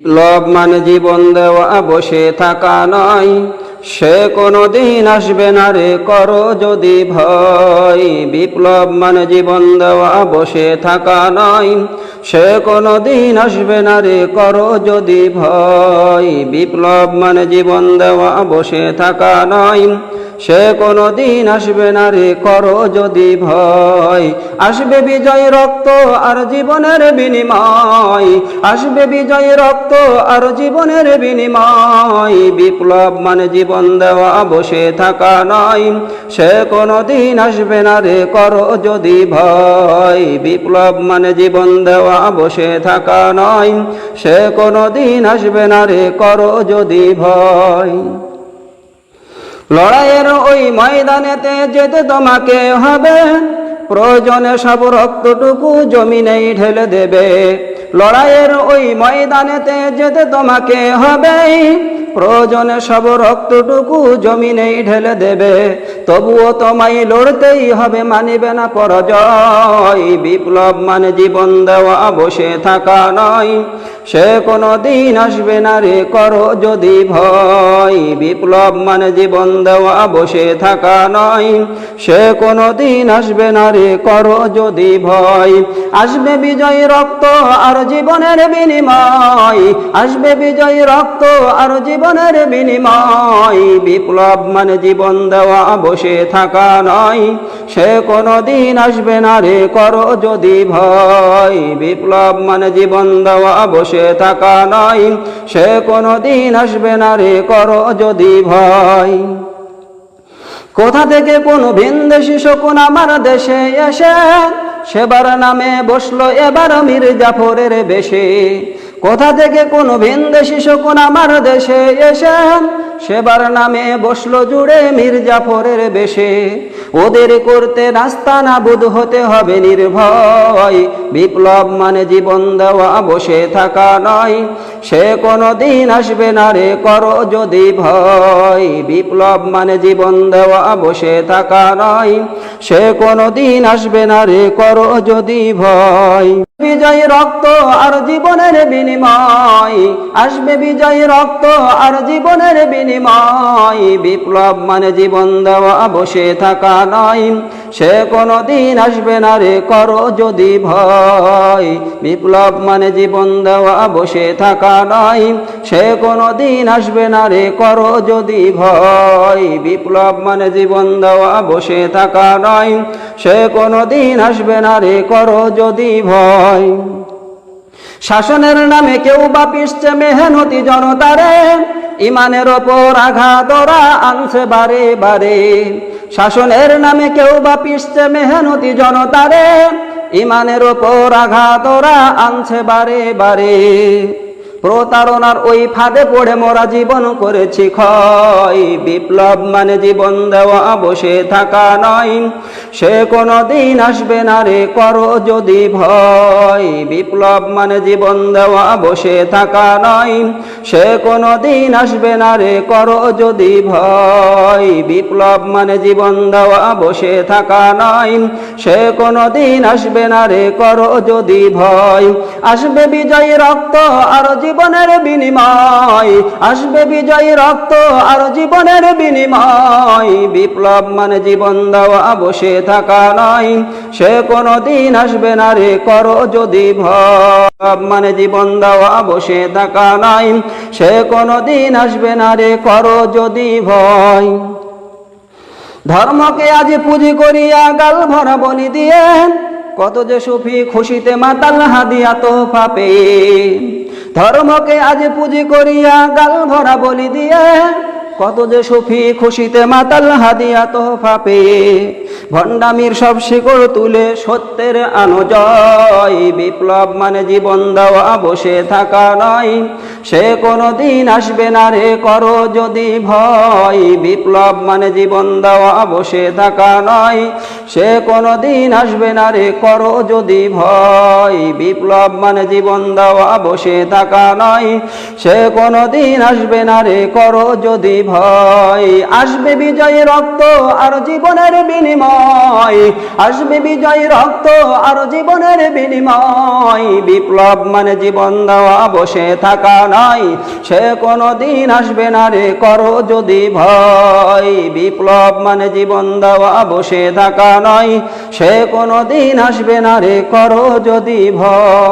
বিপ্লব মানে জীবন দেওয়া বসে থাকা নয়, সে কোনো দিন আসবে না রে করো যদি ভয়। বিপ্লব মানে জীবন দেওয়া বসে থাকা নয়, সে কোনো দিন আসবে না রে করো যদি ভয়। বিপ্লব মানে জীবন দেওয়া বসে থাকা নয়, সে কোনো দিন আসবে না রে করো যদি ভয়। আসবে বিজয় রক্ত আর জীবনের বিনিময়, আসবে বিজয় রক্ত আর জীবনের বিনিময়। বিপ্লব মানে জীবন দেওয়া বসে থাকা নয়, সে কোনো দিন আসবে না রে করো যদি ভয়। বিপ্লব মানে জীবন দেওয়া বসে থাকা নয়, সে কোনো দিন আসবে না রে করো যদি ভয়। লড়াইয়ের ওই ময়দানেতে যেতে তোমাকে হবে, প্রয়োজনে সব রক্তটুকু জমিনেই ঢেলে দেবে। লড়াইয়ের ওই ময়দানেতে যেতে তোমাকে হবে, প্রয়োজনে সব রক্তটুকু জমিনেই ঢেলে দেবে। তবুও তোমায় লড়তেই হবে, মানিবে না পরাজয়। বিপ্লব মানে জীবন দেওয়া বসে থাকা নয়, সে কোনো দিন আসবে না রে করো যদি ভয়। বিপ্লব মানে জীবন দেওয়া বসে থাকা নয়, সে কোনো দিন আসবে না রে করো যদি ভয়। আসবে বিজয় রক্ত আর জীবনের বিনিময়, আসবে বিজয় রক্ত আর জীবনের বিনিময়। বিপ্লব মানে জীবন দেওয়া বসে থাকা নয়, সে কোনো দিন আসবে না রে করো যদি ভয়। বিপ্লব মানে জীবন দেওয়া বসে থাকা নয়, সে কোনো দিন আসবে না রে করো যদি ভয়। কোথা থেকে কোন ভিনদেশি শকুন আমার দেশে এসে, সেবার নামে বসলো এবার মীর জাফরের বেশে। কোথা থেকে কোন ভিনদেশি শকুন আমার দেশে এসে, সেবার নামে বসলো জুড়ে মীর জাফরের বেশে। ওদের করতে রাস্তা নাবুদ হতে হবে নির্ভয়। বিপ্লব মানে জীবন দেওয়া বসে থাকা নয়, সে কোনো দিন আসবে না রে করো যদি ভয়। বিপ্লব মানে জীবন দেওয়া বসে থাকা নয়, সে কোনো দিন আসবে না রে করো যদি ভয়। বিজয় রক্ত আর জীবনের বিনিময়, আসবে বিজয় রক্ত আর জীবনের বিনিময়। বিপ্লব মানে জীবন দেওয়া বসে থাকা নয়, সে কোনো দিন আসবে না রে করো যদি ভয়। বিপ্লব মানে জীবন দেওয়া বসে থাকা নয়, সে কোনো দিন আসবে না রে করো যদি ভয়। বিপ্লব মানে জীবন দেওয়া বসে থাকা নয়, সে কোনো দিন আসবে না রে করো যদি ভয়। শাসনের নামে কেউ বা পিষছে মেহনতি জনতারে, ইমানের ওপর আঘাত ওরা আনছে বারে বারে। শাসনের নামে কেউ বা পিষছে মেহনতি জনতারে, ইমানের ওপর আঘাত ওরা আনছে বারে বারে। প্রতারণার ওই ফাঁদে পড়ে মোরা জীবন করেছি ক্ষয়। বিপ্লব মানে জীবন দেওয়া বসে থাকা নয়, সে কোনো দিন আসবে না রে করো যদি ভয়। বিপ্লব মানে জীবন দেওয়া বসে থাকা নয়, সে কোনো দিন আসবে না রে করো যদি ভয়। বিপ্লব মানে জীবন দেওয়া বসে থাকা নয়, সে কোনো দিন আসবে না রে করো যদি ভয়। আসবে বিজয় রক্ত আর জীবনের বিনিময়, আসবে বিজয় রক্ত আর জীবনের বিনিময়। বিপ্লব মানে জীবন দেওয়া বসে থাকা নয়, সে কোনো দিন আসবে না রে করো যদি ভয়। মানে জীবন দেওয়া বসে থাকা নয়, সে কোনো দিন আসবে না রে করো যদি ভয়। ধর্মকে আজ পুঁজি করিয়া গাল ভরা বলি দিয়ে, কত যে সুফি খুশিতে মাতাল হাদিয়া তোফা পেয়ে। ধর্মকে আজ পুঁজি করিয়া গাল ভরা বলি দিয়ে, কত যে সুফি খুশিতে মাতাল হাদিয়া তোফা পেয়ে। ভণ্ডামির সব শিকড় তুলে সত্যের আনো জয়। বিপ্লব মানে জীবন দেওয়া বসে থাকা নয়, সে কোনো দিন আসবে না রে করো যদি ভয়। বিপ্লব মানে জীবন দেওয়া বসে থাকা নয়, সে কোনো দিন আসবে না রে করো যদি ভয়। বিপ্লব মানে জীবন দেওয়া বসে থাকা নয়, সে কোনো দিন আসবে না রে করো যদি ভয়। আসবে বিজয়ী রক্ত আর জীবনের বিনিময়, আসবে বিজয়ী রক্ত আর জীবনের বিনিময়। বিপ্লব মানে জীবন দেওয়া, বসে থাকা নয়, সে কোনো দিন আসবে না রে, করো যদি ভয়। বিপ্লব মানে জীবন দেওয়া, বসে থাকা নয়, সে কোনো দিন আসবে না রে, করো যদি ভয়।